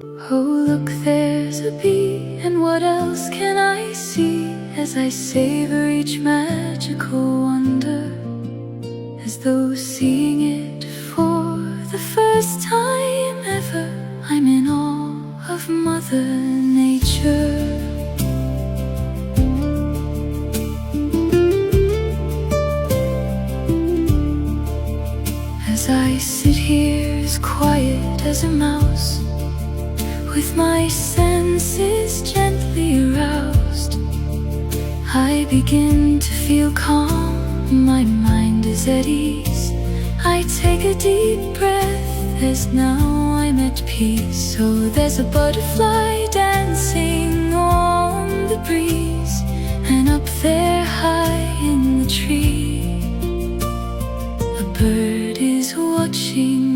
Oh, look, there's a bee, and what else can I see as I savor each magical wonder, as though seeing it for the first time ever. I'm in awe of Mother Nature. As I sit here as quiet as a mouse, with my senses gently aroused, I begin to feel calm, my mind is at ease. I take a deep breath as now I'm at peace. So there's a butterfly dancing on the breeze, and up there high in the tree, a bird is watching